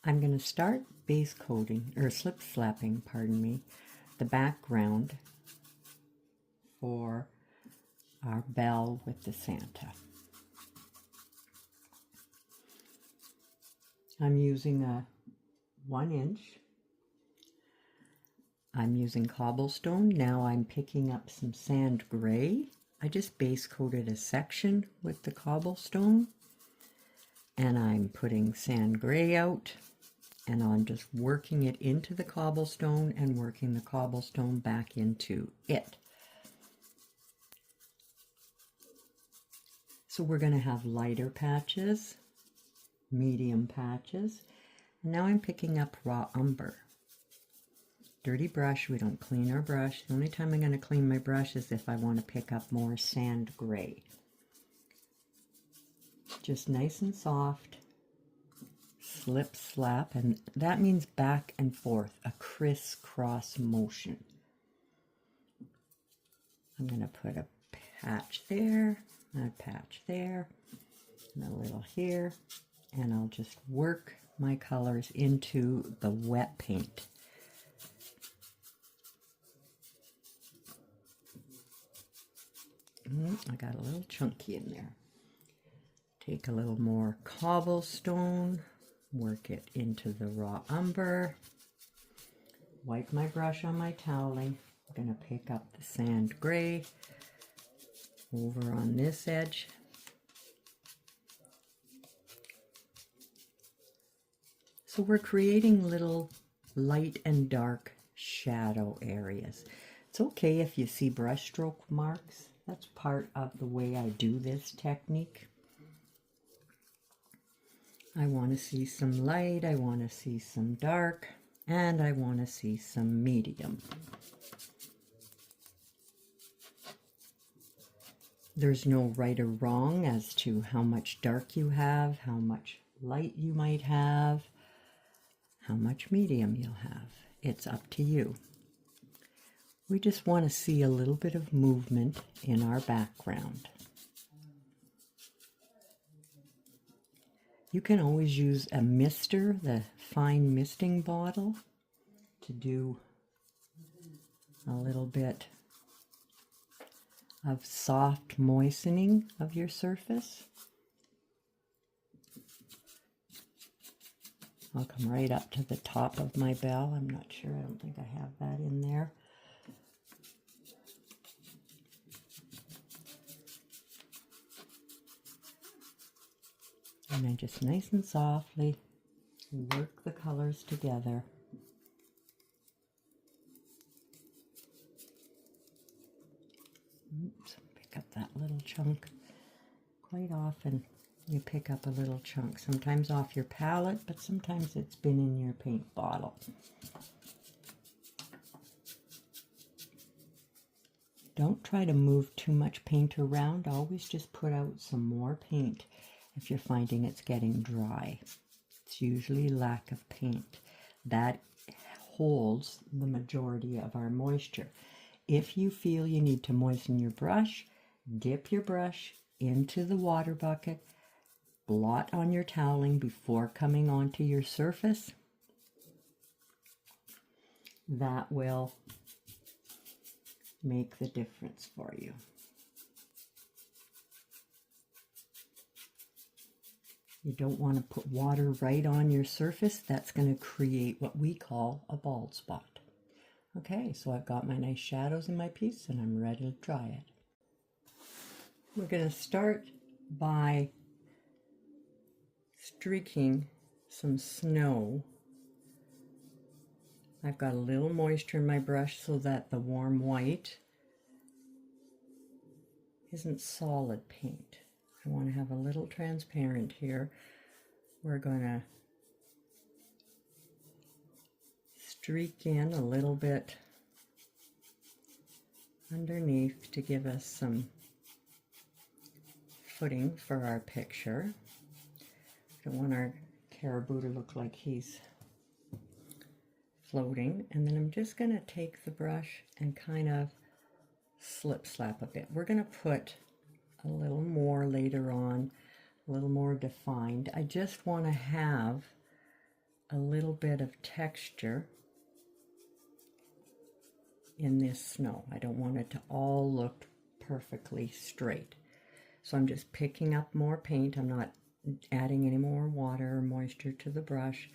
I'm going to start base coating, or slip slapping, pardon me, the background for our bell with the Santa. I'm using a 1-inch. I'm using cobblestone. Now I'm picking up some sand gray. I just base coated a section with the cobblestone, and I'm putting sand gray out, and I'm just working it into the cobblestone and working the cobblestone back into it. So we're going to have lighter patches, medium patches, and now I'm picking up raw umber. Dirty brush, we don't clean our brush. The only time I'm going to clean my brush is if I want to pick up more sand gray. Just nice and soft, slip slap, and that means back and forth, a crisscross motion. I'm going to put a patch there, a patch there, and a little here, and I'll just work my colors into the wet paint. I got a little chunky in there. Take a little more cobblestone, work it into the raw umber, wipe my brush on my toweling. I'm going to pick up the sand gray over on this edge. So we're creating little light and dark shadow areas. It's okay if you see brush stroke marks. That's part of the way I do this technique. I want to see some light, I want to see some dark, and I want to see some medium. There's no right or wrong as to how much dark you have, how much light you might have, how much medium you'll have. It's up to you. We just want to see a little bit of movement in our background. You can always use a mister, the fine misting bottle, to do a little bit of soft moistening of your surface. I'll come right up to the top of my bell. I'm not sure, I don't think I have that in there. And then just nice and softly work the colors together. Oops, pick up that little chunk. Quite often you pick up a little chunk, sometimes off your palette, but sometimes it's been in your paint bottle. Don't try to move too much paint around. Always just put out some more paint if you're finding it's getting dry. It's usually lack of paint. That holds the majority of our moisture. If you feel you need to moisten your brush, dip your brush into the water bucket, blot on your toweling before coming onto your surface. That will make the difference for you. You don't want to put water right on your surface. That's going to create what we call a bald spot. Okay, so I've got my nice shadows in my piece and I'm ready to try it. We're going to start by streaking some snow. I've got a little moisture in my brush so that the warm white isn't solid paint. I want to have a little transparent here. We're going to streak in a little bit underneath to give us some footing for our picture. We don't want our caribou to look like he's floating. And then I'm just going to take the brush and kind of slip slap a bit. We're going to put a little more later on, a little more defined. I just want to have a little bit of texture in this snow. I don't want it to all look perfectly straight. So I'm just picking up more paint. I'm not adding any more water or moisture to the brush.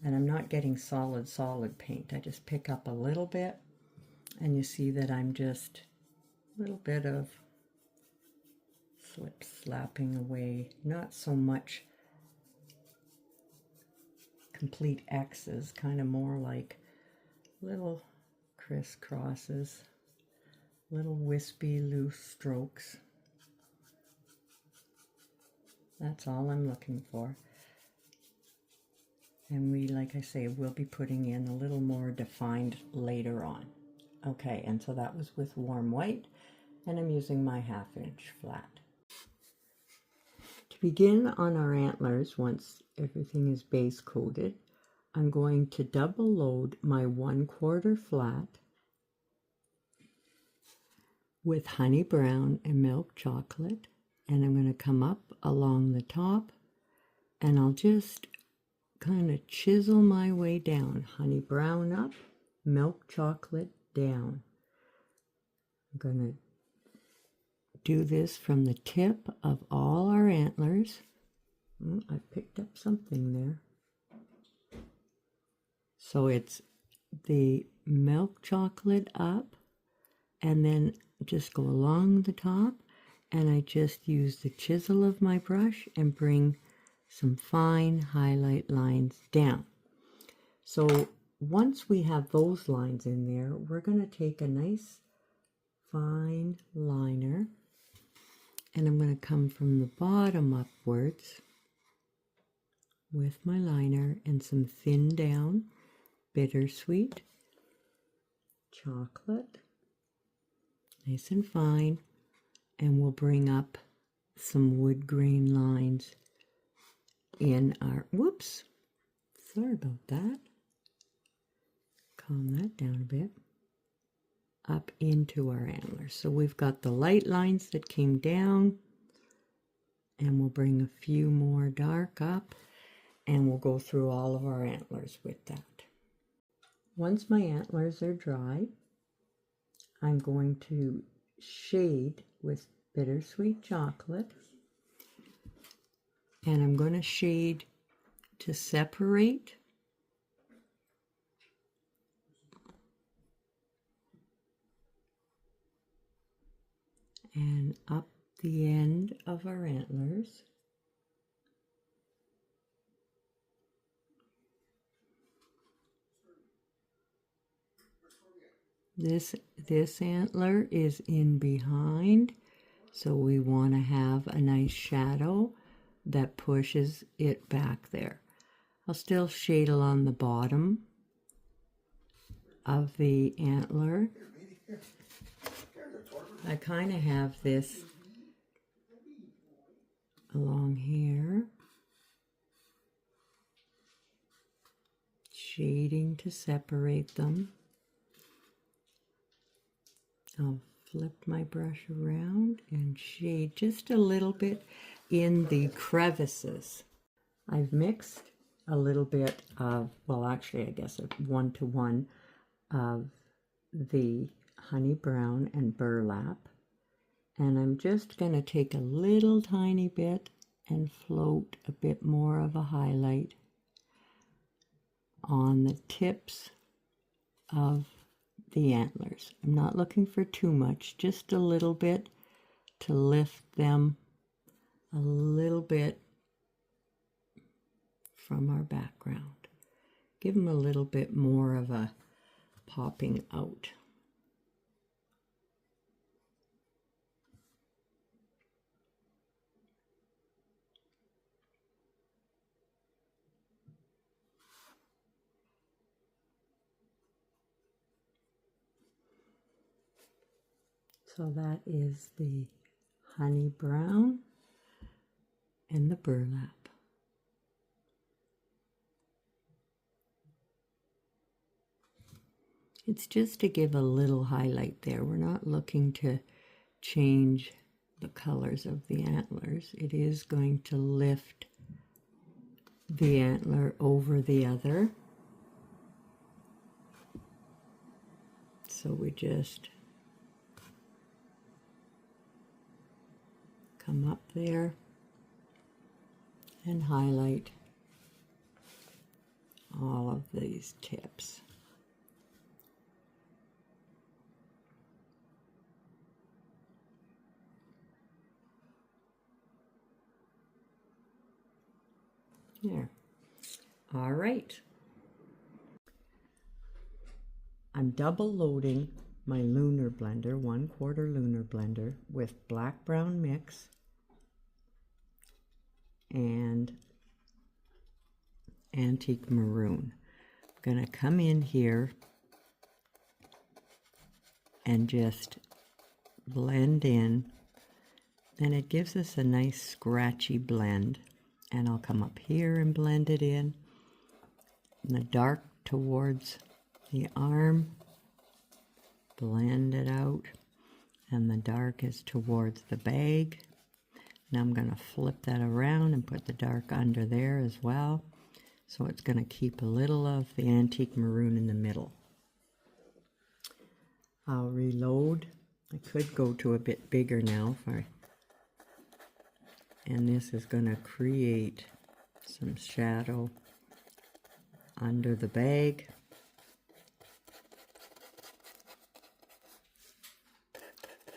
And I'm not getting solid paint. I just pick up a little bit, and you see that I'm just a little bit of slapping away, not so much complete X's, kind of more like little crisscrosses, little wispy loose strokes. That's all I'm looking for. And we, like I say, will be putting in a little more defined later on. Okay, and so that was with warm white, and I'm using my 1/2 inch flat. To begin on our antlers, once everything is base coated, I'm going to double load my 1/4 flat with honey brown and milk chocolate, and I'm going to come up along the top, and I'll just kind of chisel my way down. Honey brown up, milk chocolate down. I'm going to do this from the tip of all our antlers. Oh, I picked up something there. So it's the milk chocolate up, and then just go along the top, and I just use the chisel of my brush and bring some fine highlight lines down. So once we have those lines in there, we're going to take a nice fine liner, and I'm going to come from the bottom upwards with my liner and some thin down bittersweet chocolate, nice and fine, and we'll bring up some wood grain lines in our, whoops, sorry about that, calm that down a bit, up into our antlers. So we've got the light lines that came down, and we'll bring a few more dark up, and we'll go through all of our antlers with that. Once my antlers are dry, I'm going to shade with bittersweet chocolate, and I'm going to shade to separate and up the end of our antlers. This antler is in behind, so we want to have a nice shadow that pushes it back there. I'll still shade along the bottom of the antler. I kind of have this along here, shading to separate them. I'll flip my brush around and shade just a little bit in the crevices. I've mixed a little bit of, well, actually I guess a 1-to-1 of the honey brown and burlap, and I'm just going to take a little tiny bit and float a bit more of a highlight on the tips of the antlers. I'm not looking for too much, just a little bit to lift them a little bit from our background. Give them a little bit more of a popping out. So that is the honey brown and the burlap. It's just to give a little highlight there. We're not looking to change the colors of the antlers. It is going to lift the antler over the other. So we just come up there and highlight all of these tips. There. All right. I'm double loading my Lunar Blender, 1/4 Lunar Blender, with black brown mix and antique maroon. I'm going to come in here and just blend in, and it gives us a nice scratchy blend. And I'll come up here and blend it in. And the dark towards the arm, blend it out, and the dark is towards the bag. Now I'm going to flip that around and put the dark under there as well. So it's going to keep a little of the antique maroon in the middle. I'll reload. I could go to a bit bigger now and this is going to create some shadow under the bag.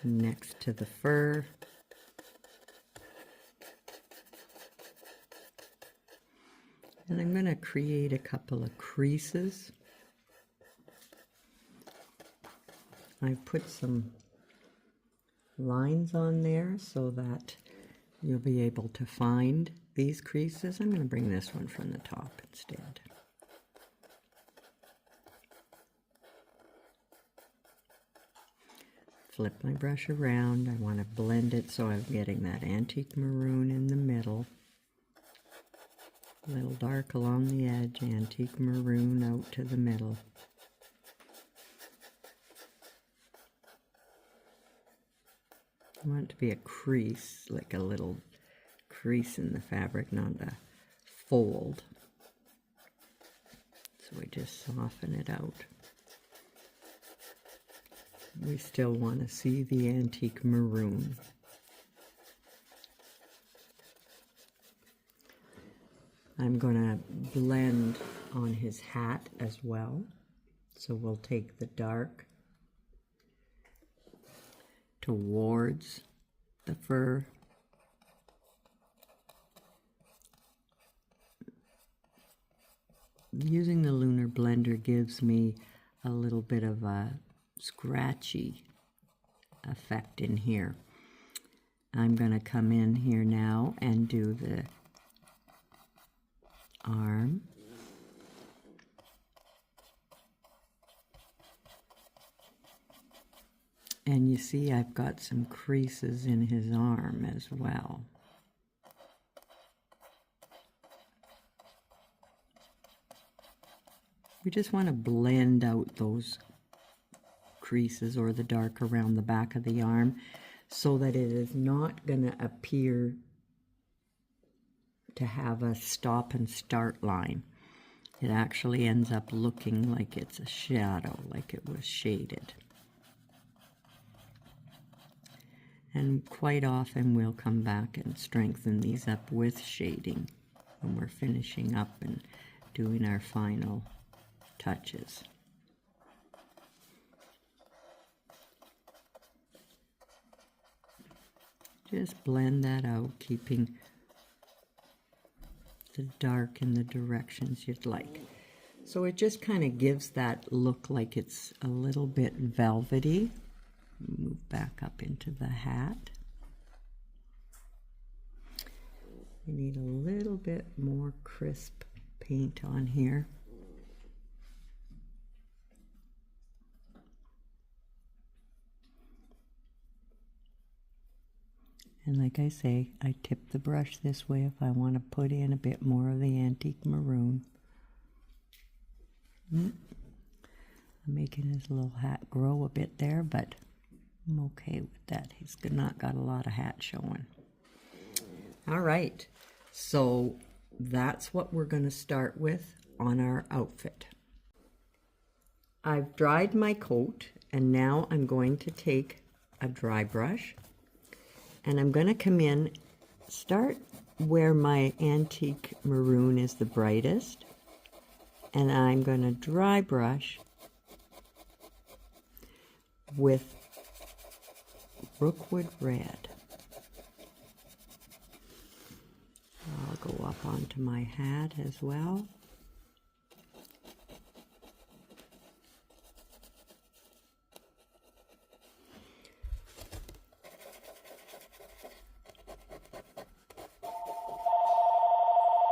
Next to the fur. And I'm going to create a couple of creases. I've put some lines on there so that you'll be able to find these creases. I'm going to bring this one from the top instead. Flip my brush around. I want to blend it so I'm getting that antique maroon in the middle. A little dark along the edge, antique maroon out to the middle. I want it to be a crease, like a little crease in the fabric, not a fold. So we just soften it out. We still want to see the antique maroon. I'm going to blend on his hat as well. So we'll take the dark towards the fur. Using the Lunar Blender gives me a little bit of a scratchy effect in here. I'm going to come in here now and do the arm. And you see I've got some creases in his arm as well. We just want to blend out those creases or the dark around the back of the arm so that it is not going to appear to have a stop and start line. It actually ends up looking like it's a shadow, like it was shaded. And quite often we'll come back and strengthen these up with shading when we're finishing up and doing our final touches. Just blend that out, keeping the dark in the directions you'd like. So it just kind of gives that look like it's a little bit velvety. Move back up into the hat. We need a little bit more crisp paint on here. And like I say, I tip the brush this way if I want to put in a bit more of the antique maroon. I'm making his little hat grow a bit there, but I'm okay with that. He's not got a lot of hat showing. All right, so that's what we're going to start with on our outfit. I've dried my coat, and now I'm going to take a dry brush, and I'm going to come in, start where my antique maroon is the brightest, and I'm going to dry brush with Rookwood Red. I'll go up onto my hat as well.